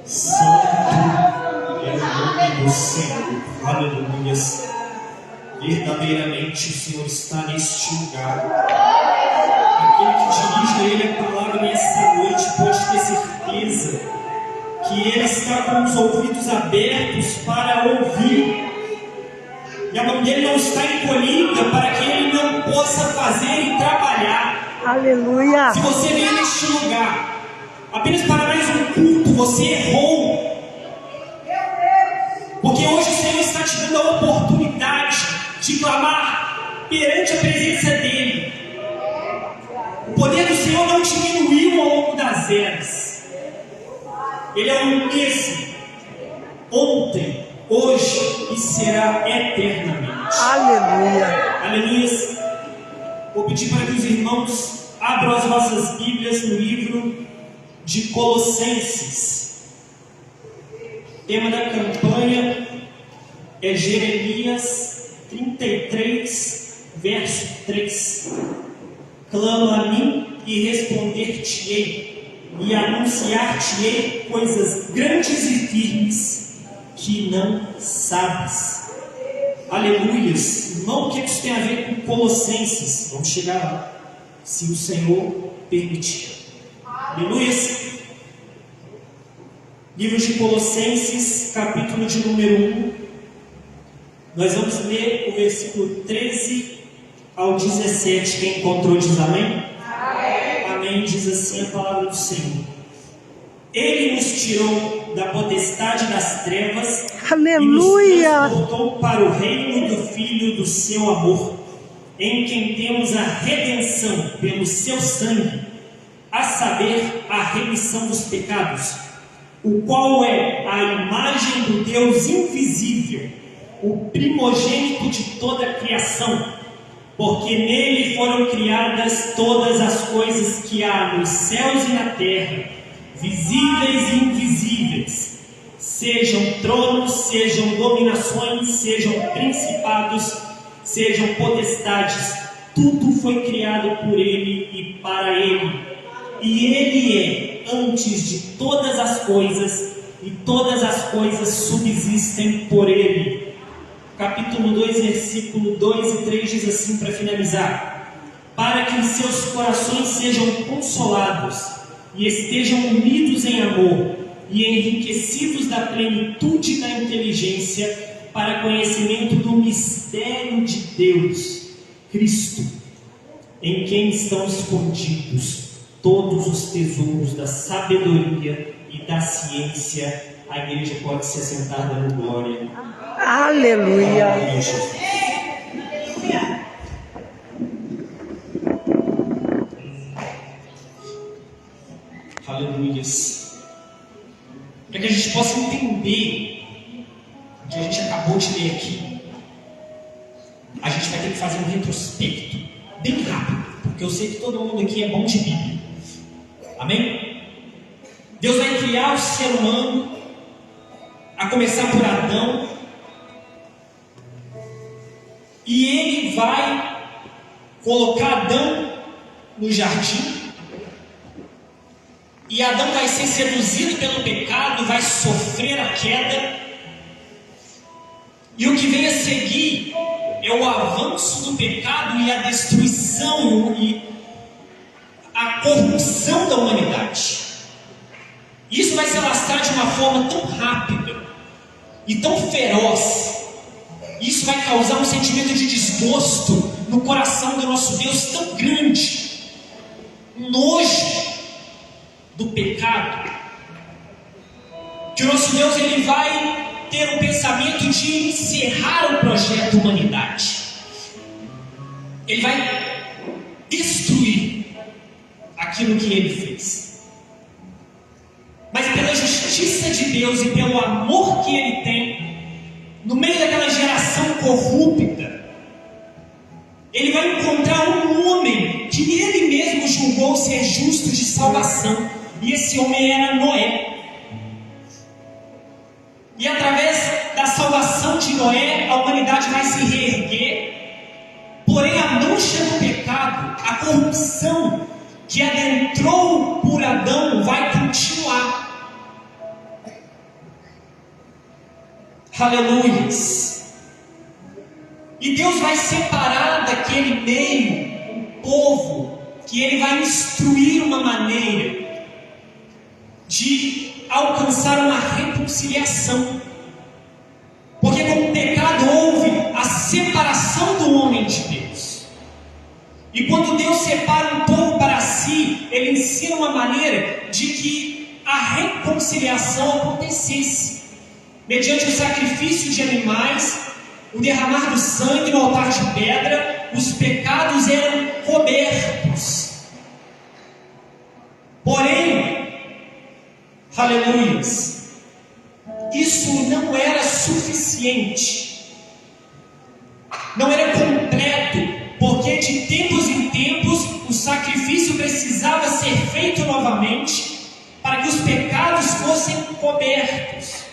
Santo é o nome do Senhor. Aleluia. Verdadeiramente o Senhor está neste lugar. Aquele que dirige a Ele a palavra nessa noite pode ter certeza que Ele está com os ouvidos abertos para ouvir. E a mão dele não está encolhida para que Ele não possa fazer e trabalhar. Aleluia. Se você veio neste lugar apenas para mais um culto, você errou. Porque hoje o Senhor está te dando a oportunidade de clamar perante a presença dEle. O poder do Senhor não diminuiu ao longo das eras. Ele é o mesmo, ontem, hoje e será eternamente. Aleluia. Aleluia. Vou pedir para que os irmãos abram as vossas Bíblias no livro de Colossenses. O tema da campanha é Jeremias 33, verso 3. Clama a mim e responder-te-ei, e anunciar-te-ei coisas grandes e firmes que não sabes. Aleluias. Irmão, o que isso tem a ver com Colossenses? Vamos chegar lá, se o Senhor permitir. Aleluias. Livro de Colossenses, capítulo de número 1. Nós vamos ler o versículo 13 ao 17. Quem encontrou diz amém? Amém. Amém. Diz assim a palavra do Senhor. Ele nos tirou da potestade das trevas. Aleluia. E nos transportou para o reino do Filho do seu amor, em quem temos a redenção pelo seu sangue, a saber, a remissão dos pecados, o qual é a imagem do Deus invisível, o primogênito de toda a criação, porque nele foram criadas todas as coisas que há nos céus e na terra, visíveis e invisíveis, sejam tronos, sejam dominações, sejam principados, sejam potestades, tudo foi criado por ele e para ele. E ele é antes de todas as coisas, e todas as coisas subsistem por ele. Capítulo 2, versículo 2 e 3 diz assim, para finalizar: para que os seus corações sejam consolados e estejam unidos em amor e enriquecidos da plenitude da inteligência, para conhecimento do mistério de Deus, Cristo, em quem estão escondidos todos os tesouros da sabedoria e da ciência. A igreja pode se assentar dando glória. Aleluia. Aleluia, Jesus. Aleluias. Para que a gente possa entender o que a gente acabou de ler aqui, a gente vai ter que fazer um retrospecto bem rápido, porque eu sei que todo mundo aqui é bom de Bíblia. Amém? Deus vai criar o ser humano, a começar por Adão, e Ele vai colocar Adão no jardim, e Adão vai ser seduzido pelo pecado, vai sofrer a queda, e o que vem a seguir é o avanço do pecado e a destruição e a corrupção da humanidade. Isso vai se alastrar de uma forma tão rápida e tão feroz. Isso vai causar um sentimento de desgosto no coração do nosso Deus tão grande, um nojo do pecado, que o nosso Deus ele vai ter um pensamento de encerrar o projeto humanidade. Ele vai destruir aquilo que ele fez. Mas pela justiça de Deus e pelo amor que ele tem, no meio daquela geração corrupta, ele vai encontrar um homem que ele mesmo julgou ser justo de salvação, e esse homem era Noé. E através da salvação de Noé, a humanidade vai se reerguer. Porém, a mancha do pecado, a corrupção que adentrou por Adão vai continuar. Aleluias. E Deus vai separar daquele meio um povo que Ele vai instruir uma maneira de alcançar uma reconciliação. Porque com o pecado houve a separação do homem de Deus. E quando Deus separa um povo para si, Ele ensina uma maneira de que a reconciliação acontecesse, mediante o sacrifício de animais, o derramar do sangue no altar de pedra. Os pecados eram cobertos. Porém, aleluias, isso não era suficiente, não era completo, porque de tempos em tempos o sacrifício precisava ser feito novamente para que os pecados fossem cobertos.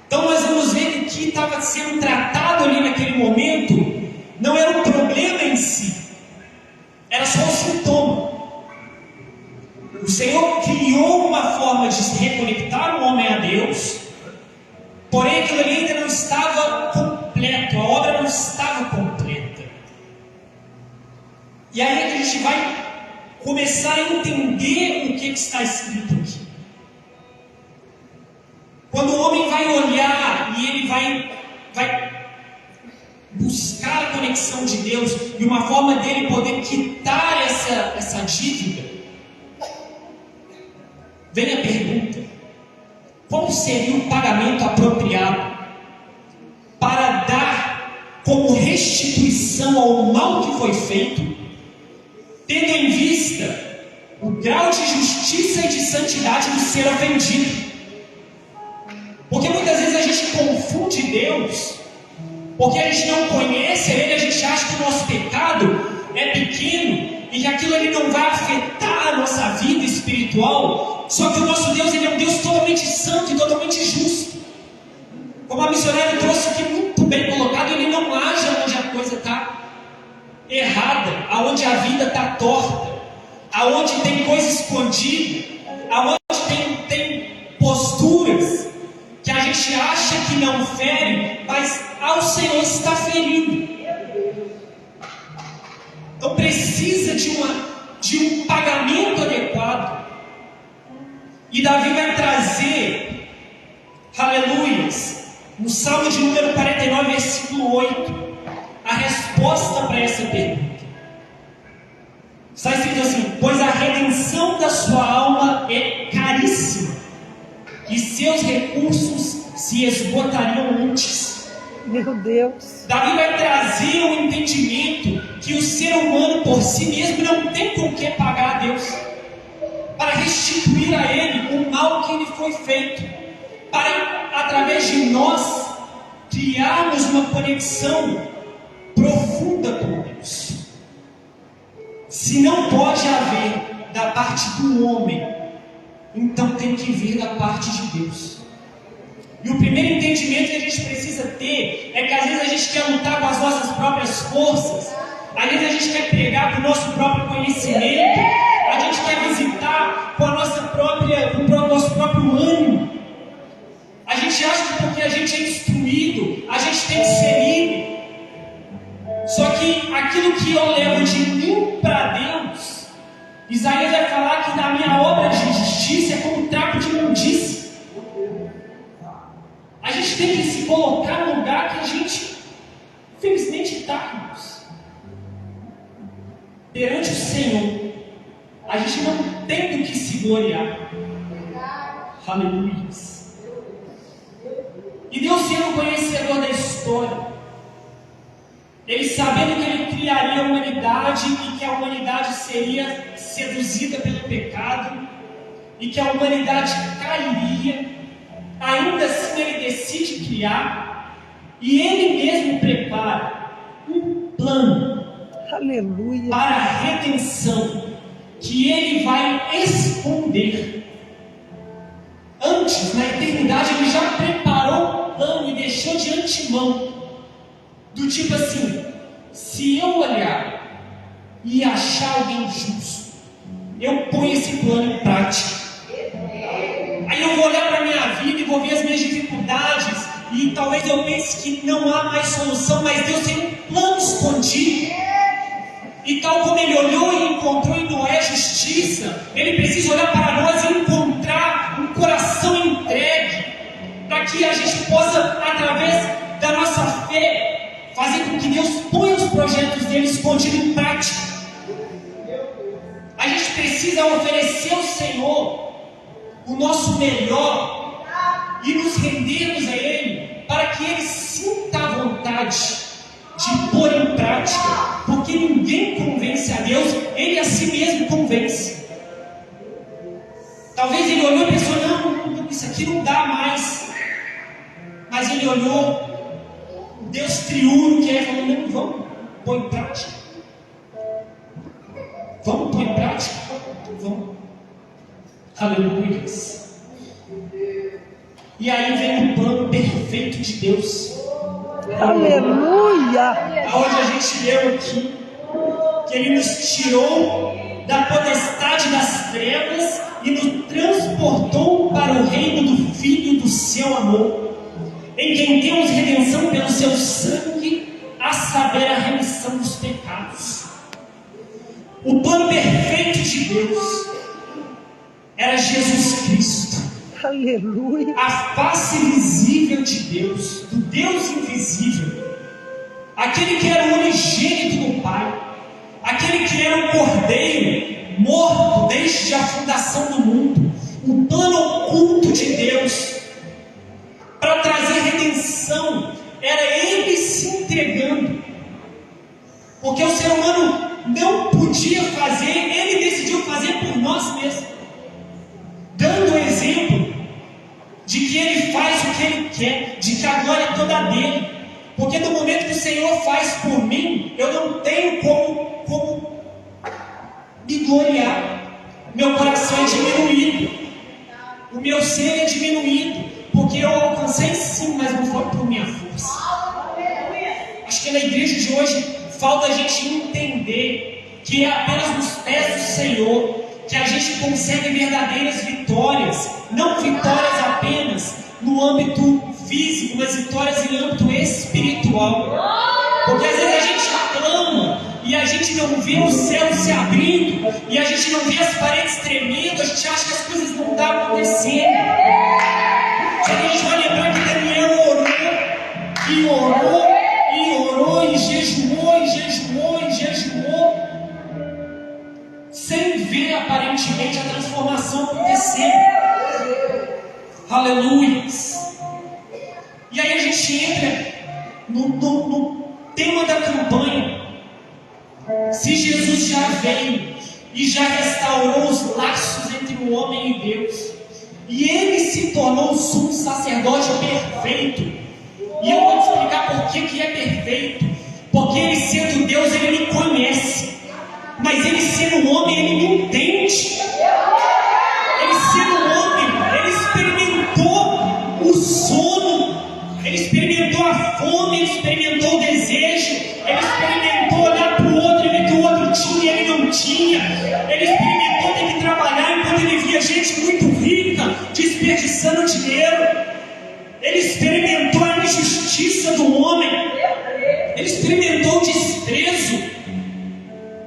Então nós vamos ver que o que estava sendo tratado ali naquele momento não era o problema em si, era só o sintoma. O Senhor criou uma forma de se reconectar o homem a Deus, porém aquilo ali ainda não estava completo, a obra não estava completa. E aí é que a gente vai começar a entender o que está escrito aqui. Quando o homem vai olhar e ele vai buscar a conexão de Deus e uma forma dele poder quitar essa dívida, vem a pergunta: qual seria o pagamento apropriado para dar como restituição ao mal que foi feito, tendo em vista o grau de justiça e de santidade do ser ofendido? Porque muitas vezes a gente confunde Deus, porque a gente não conhece Ele, a gente acha que o nosso pecado é pequeno e que aquilo ali não vai afetar a nossa vida espiritual. Só que o nosso Deus, Ele é um Deus totalmente santo e totalmente justo. Como a missionária trouxe aqui muito bem colocado, Ele não age onde a coisa está errada, aonde a vida está torta, aonde tem coisa escondida, aonde tem posturas que a gente acha que não fere, mas ao Senhor está ferindo. Então precisa de um pagamento adequado. E Davi vai trazer, aleluias, no Salmo de número 49, versículo 8, a resposta para essa pergunta. Está escrito assim: pois a redenção da sua alma é caríssima, e seus recursos se esgotariam antes. Meu Deus. Davi vai trazer o entendimento que o ser humano por si mesmo não tem com que pagar a Deus, para restituir a Ele o mal que lhe foi feito, para, através de nós, criarmos uma conexão profunda com Deus. Se não pode haver da parte do homem, então tem que vir da parte de Deus. E o primeiro entendimento que a gente precisa ter é que às vezes a gente quer lutar com as nossas próprias forças, às vezes a gente quer pregar com o nosso próprio conhecimento, a gente quer visitar com o nosso próprio ânimo. A gente acha que porque a gente é instruído, a gente tem que ser livre. Só que aquilo que eu levo de mim para Deus, Isaías vai falar que na minha obra de justiça é como trapo de imundícia. A gente tem que se colocar no lugar que a gente, infelizmente, está, irmãos. Perante o Senhor, a gente não tem do que se gloriar. Aleluia. E Deus, sendo conhecedor da história, Ele sabendo que Ele criaria a humanidade e que a humanidade seria seduzida pelo pecado e que a humanidade cairia, ainda assim Ele decide criar e Ele mesmo prepara um plano, Aleluia, para a redenção que Ele vai esconder. Antes, na eternidade, Ele já preparou um plano e deixou de antemão, do tipo assim: se eu olhar e achar alguém justo, eu ponho esse plano em prática. Aí eu vou olhar para a minha vida e vou ver as minhas dificuldades e talvez eu pense que não há mais solução, mas Deus tem um plano escondido. E tal como Ele olhou e encontrou em Noé justiça, Ele precisa olhar para nós e encontrar um coração entregue, para que a gente possa, através da nossa fé, fazer com que Deus ponha os projetos dele escondidos em prática. A gente precisa oferecer ao Senhor o nosso melhor e nos rendermos a Ele, para que Ele sinta a vontade de pôr em prática, porque ninguém convence a Deus, Ele a si mesmo convence. Talvez Ele olhou e pensou, não, isso aqui não dá mais, mas Ele olhou o Deus triuno que é, e falou, não, vamos pôr em prática, vamos pôr em prática, vamos, aleluia. E aí vem o plano perfeito de Deus. Aleluia! Aonde a gente leu aqui que Ele nos tirou da potestade das trevas e nos transportou para o reino do Filho do seu amor, em quem temos redenção pelo seu sangue, a saber, a remissão dos pecados. O plano perfeito de Deus era Jesus Cristo. Aleluia! A face visível de Deus, do Deus invisível, aquele que era o unigênito do Pai, aquele que era o Cordeiro morto desde a fundação do mundo, o plano oculto de Deus para trazer redenção, era Ele se entregando, porque o ser humano não podia fazer, Ele decidiu fazer por nós mesmos, dando o exemplo de que Ele faz o que Ele quer, de que a glória é toda dele, porque no momento que o Senhor faz por mim, eu não tenho como me gloriar, meu coração é diminuído, o meu ser é diminuído, porque eu alcancei sim, mas não foi por minha força. Acho que na igreja de hoje falta a gente entender que é apenas nos pés do Senhor que a gente consegue verdadeiras vitórias, não vitórias apenas no âmbito físico, mas vitórias em âmbito espiritual. Porque às vezes a gente clama e a gente não vê o céu se abrindo, e a gente não vê as paredes tremendo, a gente acha que as coisas não estão acontecendo. Só que a gente vai lembrar que Daniel orou, e orou, e orou, e jejuou, e jejuou, e jejuou, sem ver aparentemente a transformação acontecendo. Aleluia. E aí a gente entra no tema da campanha. Se Jesus já veio e já restaurou os laços entre o homem e Deus, e Ele se tornou o sumo sacerdote perfeito, e eu vou te explicar por que é perfeito. Porque Ele sendo Deus, Ele me conhece, mas Ele sendo homem, Ele me entende. Ele sendo homem, Ele experimentou o sono, Ele experimentou a fome, Ele experimentou o desejo, Ele experimentou olhar para o outro e ver que o outro tinha e Ele não tinha. Ele experimentou ter que trabalhar enquanto Ele via gente muito rica desperdiçando dinheiro. Ele experimentou a injustiça do homem, Ele experimentou o desprezo,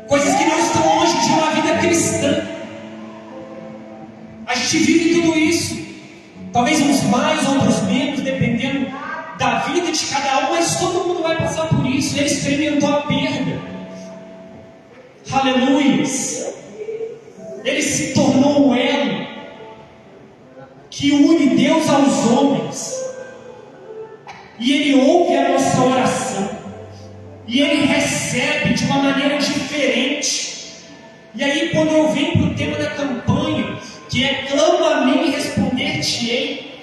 coisas que não estão longe de uma vida cristã. A gente vive tudo isso, talvez uns mais, outros menos, dependendo da vida de cada um, mas todo mundo vai passar por isso. Ele experimentou a perda. Aleluia. Ele se tornou um elo que une Deus aos homens, e Ele ouve a nossa oração, e Ele recebe de uma maneira diferente. E aí, quando eu venho para o tema da campanha, que é clama a mim e responder-te-ei,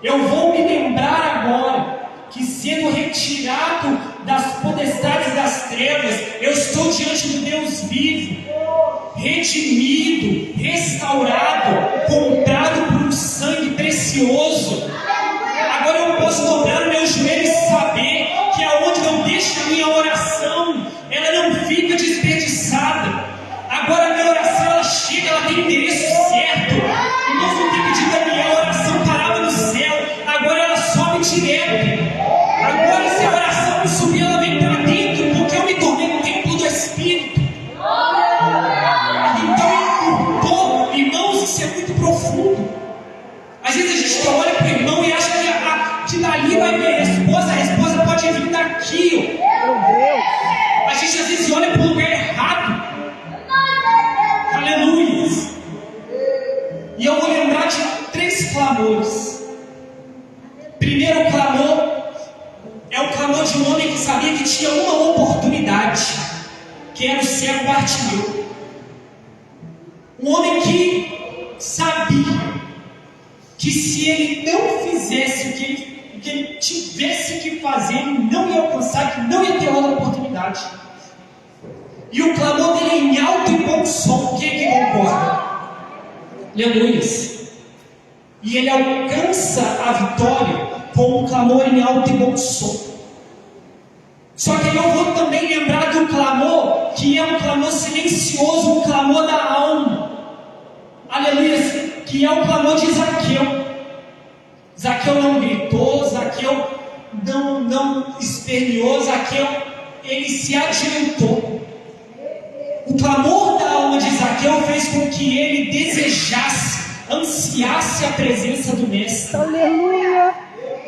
eu vou me lembrar agora que, sendo retirado das potestades das trevas, eu estou diante do Deus vivo, redimido, restaurado, comprado por um sangue precioso. Agora eu posso dobrar o meu joelho e saber que aonde eu deixo a minha oração, ela não fica desperdiçada. Agora a minha oração, ela chega, ela tem endereço certo. O novo tempo de Daniel, a oração parava no céu, agora ela sobe é muito profundo. Às vezes a gente olha para o irmão e acha que dali vai vir a resposta pode vir daqui. Meu Deus. A gente às vezes olha para o lugar errado. Aleluia. E eu vou lembrar de 3 clamores. Primeiro clamor é o clamor de um homem que sabia que tinha uma oportunidade, que era o cego Bartimeu. Um homem que sabia que se ele não fizesse o que ele tivesse que fazer, ele não ia alcançar, que não ia ter outra oportunidade. E o clamor dele é em alto e bom som. Quem é que concorda? Aleluia. E ele alcança a vitória com um clamor em alto e bom som. Só que eu vou também lembrar do clamor, que é um clamor silencioso, um clamor da alma. Aleluia. Que é o clamor de Zaqueu. Zaqueu não gritou, Zaqueu não esperneou, Zaqueu, ele se adiantou. O clamor da alma de Zaqueu fez com que ele desejasse, ansiasse a presença do Mestre. Aleluia.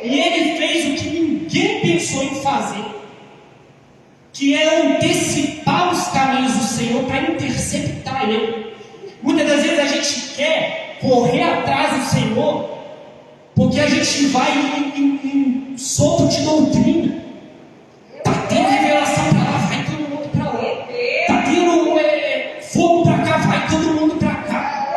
E ele fez o que ninguém pensou em fazer, que é antecipar os caminhos do Senhor para interceptar Ele. Muitas das vezes a gente quer correr atrás do Senhor, porque a gente vai em sopro de doutrina. Está tendo revelação para lá, vai todo mundo para lá. Está tendo fogo para cá, vai todo mundo para cá.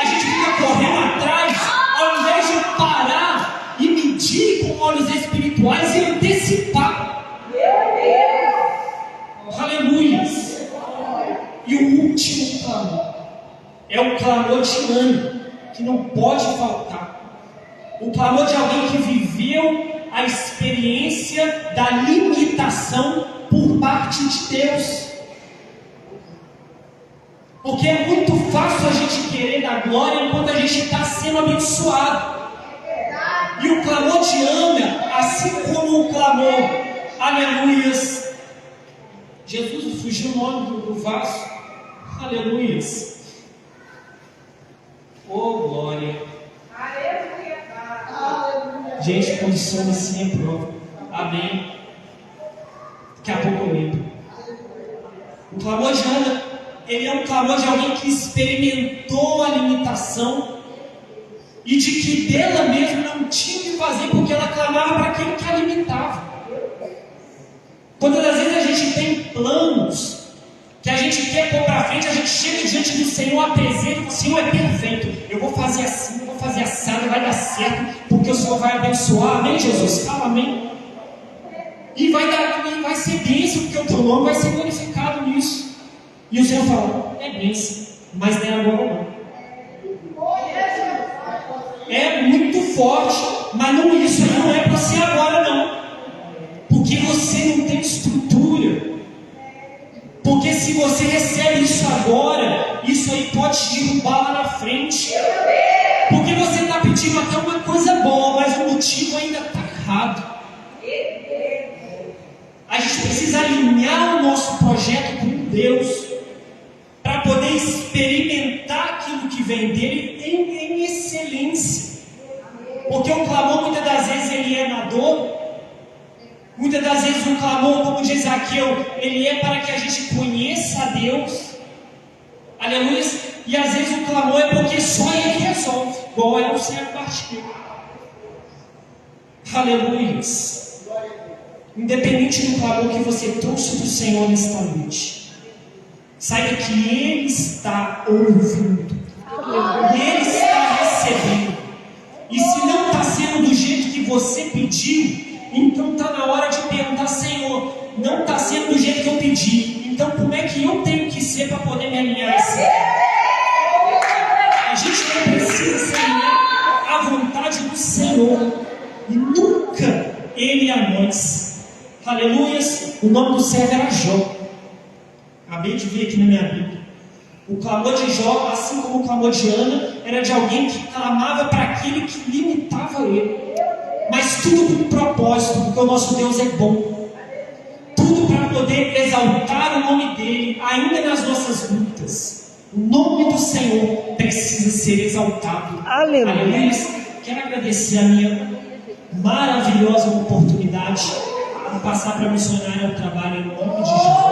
A gente fica correndo atrás, ao invés de parar e medir com olhos espirituais e antecipar. Aleluia. E o último clamor é o clamor de Ana, que não pode faltar. O clamor de alguém que viveu a experiência da limitação por parte de Deus. Porque é muito fácil a gente querer dar glória enquanto a gente está sendo abençoado. E o clamor de Ana, assim como o clamor, aleluias, Jesus, fugiu o nome do vaso, aleluias, oh glória, gente, posicione-se em prova, amém, daqui a pouco eu lembro. O clamor de Ana, ele é um clamor de alguém que experimentou a limitação e de que dela mesma não tinha o que fazer, porque ela clamava para aquele que a limitava. Quantas das vezes a gente tem planos que a gente quer pôr para frente, a gente chega diante do Senhor, apresenta, o Senhor é perfeito, eu vou fazer assim, eu vou fazer assado, vai dar certo, porque o Senhor vai abençoar, amém Jesus? Fala amém. E vai ser bênção, porque o teu nome vai ser glorificado nisso. E o Senhor fala, é bênção, mas não é agora não. É muito forte, mas não, isso aí não é para ser agora não. Porque você não tem estrutura. Porque se você recebe isso agora, isso aí pode te derrubar lá na frente. Porque você está pedindo até uma coisa boa, mas o motivo ainda está errado. A gente precisa alinhar o nosso projeto com Deus, para poder experimentar aquilo que vem dele em excelência. Porque o clamor, muitas das vezes, ele é na dor. Muitas das vezes o clamor, como diz Zaqueu, ele é para que a gente conheça a Deus. Aleluia. E às vezes o clamor é porque só ele resolve, igual é o cego Bartimeu. Aleluia. Independente do clamor que você trouxe do Senhor nesta noite, saiba que Ele está ouvindo, Ele está recebendo. E se não está sendo do jeito que você pediu, então está na hora de perguntar, Senhor, não está sendo do jeito que eu pedi, então como é que eu tenho que ser para poder me alinhar assim? A gente não precisa se alinhar à vontade do Senhor, e nunca Ele a nós. Aleluia. O nome do servo era Jó. Acabei de ver aqui na minha Bíblia. O clamor de Jó, assim como o clamor de Ana, era de alguém que clamava para aquele que limitava ele. Mas tudo com propósito, porque o nosso Deus é bom. Tudo para poder exaltar o nome dele, ainda nas nossas lutas. O nome do Senhor precisa ser exaltado. Aleluia. Quero agradecer a minha maravilhosa oportunidade de passar para missionária ao trabalho em nome de Jesus.